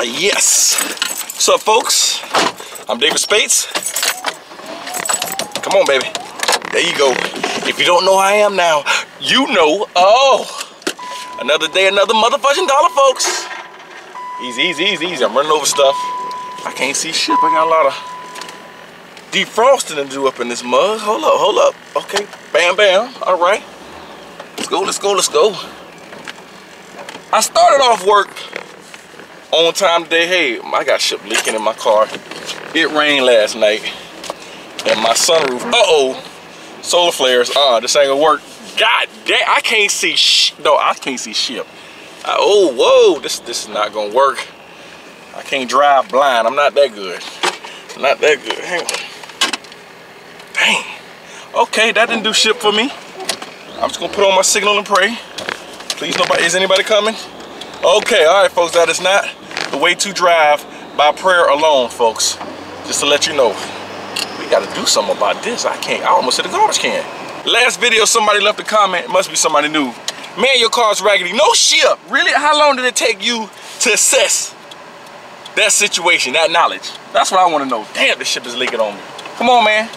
Yes. What's up, folks? I'm DavidSpates. Come on, baby. There you go. If you don't know who I am now, you know. Oh, another day, another motherfucking dollar, folks. Easy, easy, easy, easy. I'm running over stuff. I can't see shit. I got a lot of defrosting to do up in this mug. Hold up, hold up. Okay, bam, bam. All right. Let's go, let's go, let's go. I started off work on time today. Hey, I got shit leaking in my car. It rained last night. And my sunroof, solar flares. This ain't gonna work. God damn, I can't see shit. No, I can't see shit. Oh, whoa, this is not gonna work. I can't drive blind. I'm not that good. I'm not that good. Hang on. Dang. Okay, that didn't do shit for me. I'm just gonna put on my signal and pray. Please, nobody. Is anybody coming? Okay, all right, folks. That is not the way to drive by prayer alone, folks. Just to let you know. We gotta do something about this. I almost hit a garbage can. Last video, somebody left a comment. It must be somebody new. Man, your car's raggedy. No shit. Really? How long did it take you to assess that situation, that knowledge? That's what I want to know. Damn, this shit is leaking on me. Come on, man.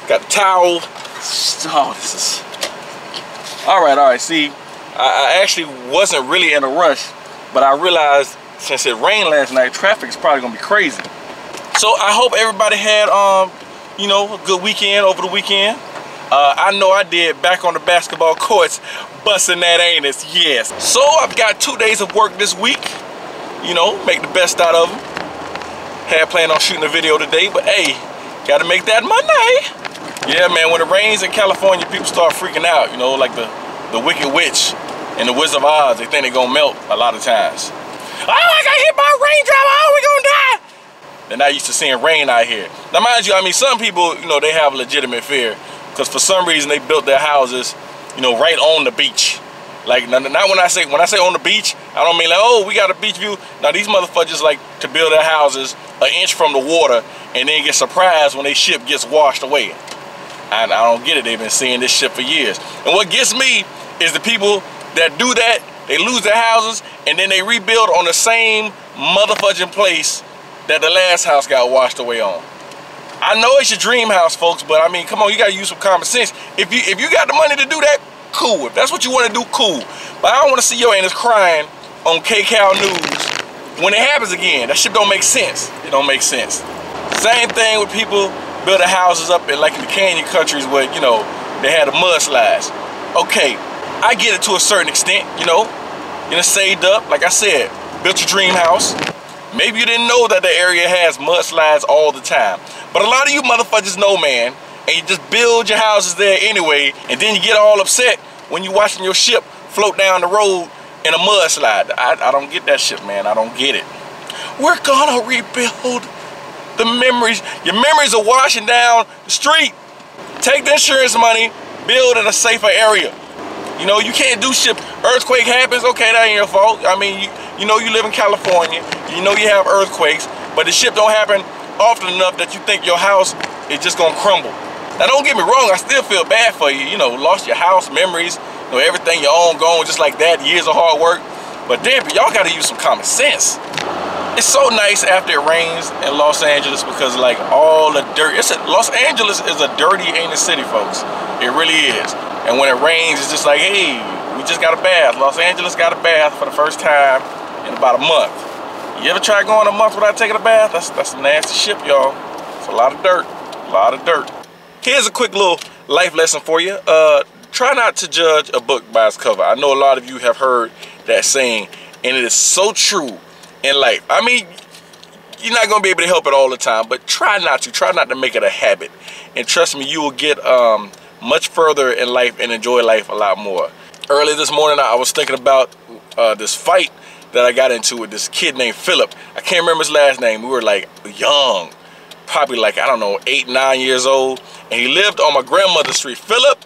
Got the towel. Oh, this is... All right. See, I actually wasn't really in a rush, but I realized since it rained last night, traffic is probably gonna be crazy. So I hope everybody had, you know, a good weekend over the weekend. I know I did, back on the basketball courts, busting that anus, yes. So I've got 2 days of work this week, you know, make the best out of them. Had planned on shooting a video today, but hey, gotta make that money. Yeah, man, when it rains in California, people start freaking out, you know, like the Wicked Witch and the Wizard of Oz. They think they're gonna melt a lot of times. Oh, I got hit by a raindrop, oh, we gonna die. They're not used to seeing rain out here. Now, mind you, I mean, some people, you know, they have a legitimate fear. Because for some reason they built their houses, you know, right on the beach. Like, not when I say on the beach, I don't mean like, oh, we got a beach view. Now these motherfuckers like to build their houses an inch from the water and then get surprised when their ship gets washed away. And I don't get it. They've been seeing this shit for years. And what gets me is the people that do that, they lose their houses and then they rebuild on the same motherfucking place that the last house got washed away on. I know it's your dream house, folks, but I mean, come on, you gotta use some common sense. If you got the money to do that, cool. If that's what you want to do, cool. But I don't want to see your anus crying on KCal News when it happens again. That shit don't make sense. It don't make sense. Same thing with people building houses up in like in the canyon countries where, you know, they had the mudslides. Okay, I get it to a certain extent, you know, saved up, like I said, built your dream house. Maybe you didn't know that the area has mudslides all the time. But a lot of you motherfuckers know, man, and you just build your houses there anyway, and then you get all upset when you watching your ship float down the road in a mudslide. I don't get that shit, man. I don't get it. We're gonna rebuild the memories. Your memories are washing down the street. Take the insurance money, build in a safer area. You know, you can't do shit. Earthquake happens, okay, that ain't your fault. I mean, you know you live in California, you know you have earthquakes, but the shit don't happen often enough that you think your house is just gonna crumble. Now don't get me wrong, I still feel bad for you, you know, lost your house, memories, you know, everything you own gone just like that, years of hard work. But damn, y'all gotta use some common sense. It's so nice after it rains in Los Angeles because like all the dirt, Los Angeles is a dirty anus city, folks. It really is. And when it rains, it's just like, hey, we just got a bath. Los Angeles got a bath for the first time in about a month. You ever try going a month without taking a bath? That's some nasty shit, y'all. It's a lot of dirt, a lot of dirt. Here's a quick little life lesson for you. Try not to judge a book by its cover. I know a lot of you have heard that saying, and it is so true in life. I mean, you're not gonna be able to help it all the time, but try not to make it a habit. And trust me, you will get much further in life and enjoy life a lot more. Early this morning, I was thinking about this fight that I got into with this kid named Philip. I can't remember his last name. We were like young, probably like, I don't know, 8, 9 years old. And he lived on my grandmother's street. Philip,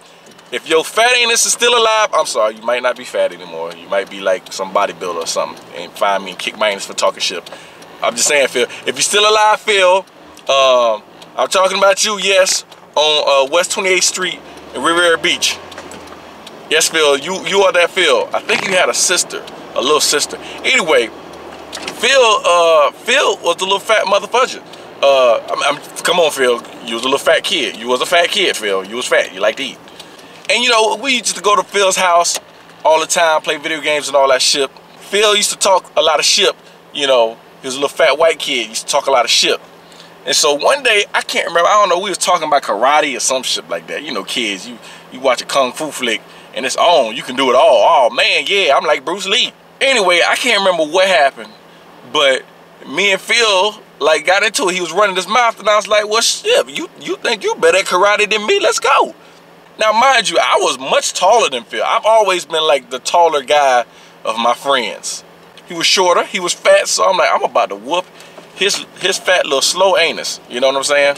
if your fat anus is still alive, I'm sorry, you might not be fat anymore. You might be like some bodybuilder or something and find me and kick my anus for talking shit. I'm just saying, Phil, if you're still alive, Phil, I'm talking about you, yes, on West 28th Street in Riviera Beach. Yes, Phil, you are that Phil. I think you had a sister, a little sister. Anyway, Phil was the little fat motherfucker. Come on, Phil. You was a little fat kid. You was a fat kid, Phil. You was fat. You like to eat. And you know, we used to go to Phil's house all the time, play video games and all that shit. Phil used to talk a lot of shit. You know, he was a little fat white kid. He used to talk a lot of shit. And so one day, I can't remember, I don't know, we was talking about karate or some shit like that. You know, kids, you watch a kung fu flick and it's on, you can do it all. Oh man, yeah, I'm like Bruce Lee. Anyway, I can't remember what happened, but me and Phil like got into it. He was running his mouth and I was like, well shit, you think you better at karate than me, let's go. Now mind you, I was much taller than Phil. I've always been like the taller guy of my friends. He was shorter, he was fat, so I'm like, I'm about to whoop his fat little slow anus, you know what I'm saying?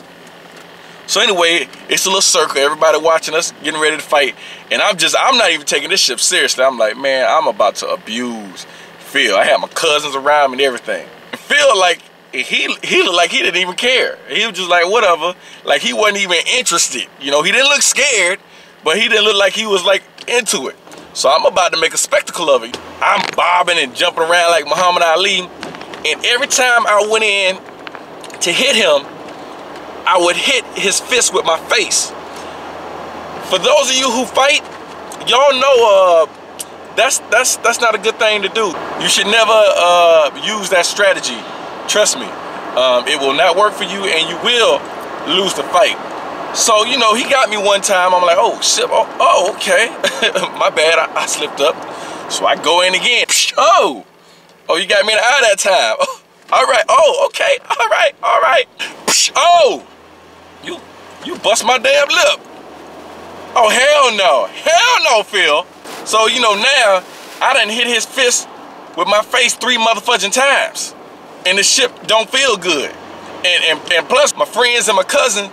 So anyway, it's a little circle, everybody watching us, getting ready to fight, and I'm not even taking this shit seriously. I'm like, man, I'm about to abuse Phil. I had my cousins around me and everything. And Phil, like, he looked like he didn't even care. He was just like, whatever, like he wasn't even interested. You know, he didn't look scared, but he didn't look like he was like into it. So I'm about to make a spectacle of it. I'm bobbing and jumping around like Muhammad Ali. And every time I went in to hit him, I would hit his fist with my face. For those of you who fight, y'all know that's not a good thing to do. You should never use that strategy. Trust me, it will not work for you and you will lose the fight. So, you know, he got me one time. I'm like, oh shit, oh okay. My bad, I slipped up. So I go in again. Oh, you got me in the eye that time. All right, oh, okay, all right. Oh, you bust my damn lip. Oh, hell no, Phil. So, you know, now, I done hit his fist with my face 3 motherfucking times. And the shit don't feel good. And plus, my friends and my cousin,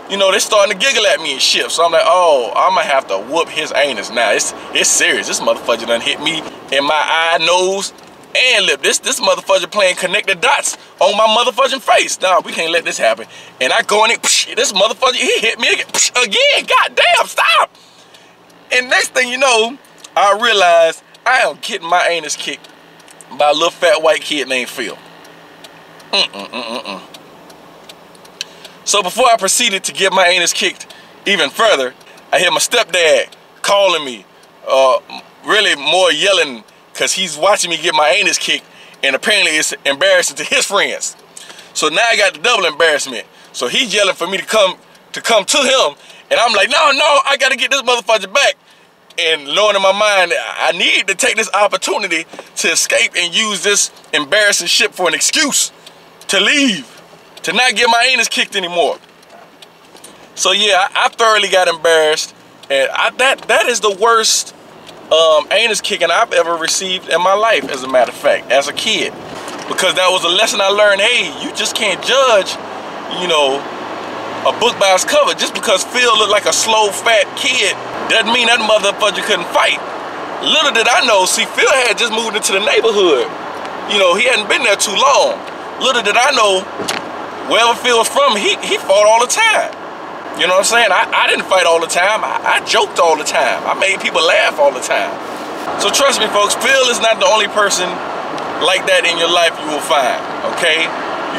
you know, they starting to giggle at me and shit. So I'm like, oh, I'm gonna have to whoop his anus now. It's serious. This motherfucker done hit me in my eye, nose, and lip. This motherfucker playing connect the dots on my motherfucking face. Nah, we can't let this happen. And I go in it, this motherfucker, he hit me again. God damn, stop. And next thing you know, I realize I am getting my anus kicked by a little fat white kid named Phil. So before I proceeded to get my anus kicked even further, I hear my stepdad calling me, really more yelling, because he's watching me get my anus kicked, and apparently it's embarrassing to his friends. So now I got the double embarrassment. So he's yelling for me to come to him, and I'm like, no, I gotta get this motherfucker back. And knowing in my mind, I need to take this opportunity to escape and use this embarrassing shit for an excuse to leave, to not get my anus kicked anymore. So yeah, I thoroughly got embarrassed, and that is the worst anus kicking I've ever received in my life, as a matter of fact, as a kid. Because that was a lesson I learned. Hey, you just can't judge, you know, a book by its cover. Just because Phil looked like a slow, fat kid doesn't mean that motherfucker couldn't fight. Little did I know, see, Phil had just moved into the neighborhood. You know, he hadn't been there too long. Little did I know, wherever Phil was from, he fought all the time. You know what I'm saying? I didn't fight all the time. I joked all the time. I made people laugh all the time. So trust me, folks, Phil is not the only person like that in your life you will find, okay?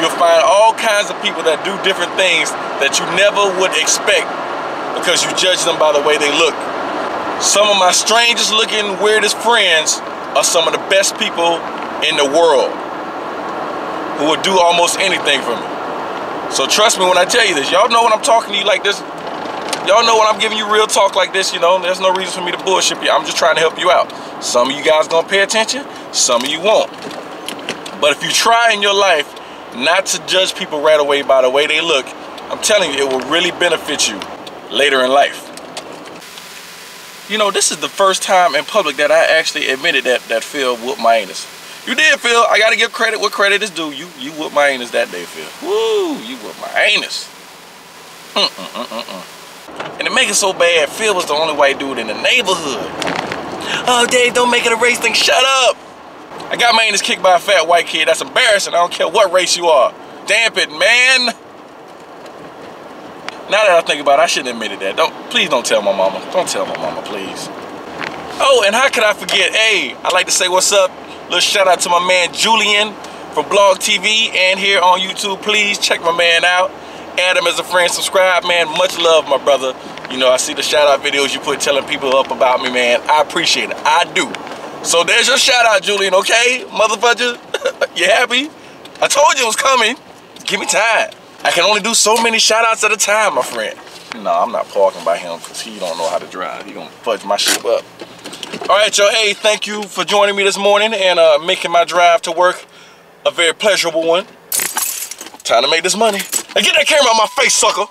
You'll find all kinds of people that do different things that you never would expect because you judge them by the way they look. Some of my strangest looking, weirdest friends are some of the best people in the world who would do almost anything for me. So trust me when I tell you this. Y'all know when I'm talking to you like this. Y'all know when I'm giving you real talk like this, you know, there's no reason for me to bullshit you. I'm just trying to help you out. Some of you guys gonna pay attention, some of you won't. But if you try in your life not to judge people right away by the way they look, I'm telling you, it will really benefit you later in life. You know, this is the first time in public that I actually admitted that Phil whooped my anus. You did, Phil. I gotta give credit where credit is due. You whooped my anus that day, Phil. Woo, you whooped my anus. And to make it so bad, Phil was the only white dude in the neighborhood. Oh, Dave, don't make it a race thing. Shut up. I got my anus kicked by a fat white kid. That's embarrassing. I don't care what race you are. Damn it, man. Now that I think about it, I shouldn't have admitted that. Please don't tell my mama. Don't tell my mama, please. Oh, and how could I forget? Hey, I like to say what's up. Little shout out to my man Julian from Blog TV and here on YouTube. Please check my man out. Add him as a friend. Subscribe, man. Much love, my brother. You know, I see the shout out videos you put telling people up about me, man. I appreciate it. I do. So there's your shout out, Julian, okay? Motherfucker, you happy? I told you it was coming. Give me time. I can only do so many shout outs at a time, my friend. No, I'm not parking by him because he don't know how to drive. He gonna fudge my shit up. All right, y'all. Hey, thank you for joining me this morning and making my drive to work a very pleasurable one. Time to make this money. Hey, get that camera out my face, sucker.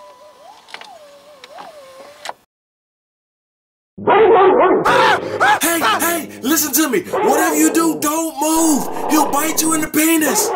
Hey, listen to me. Whatever you do, don't move. He'll bite you in the penis.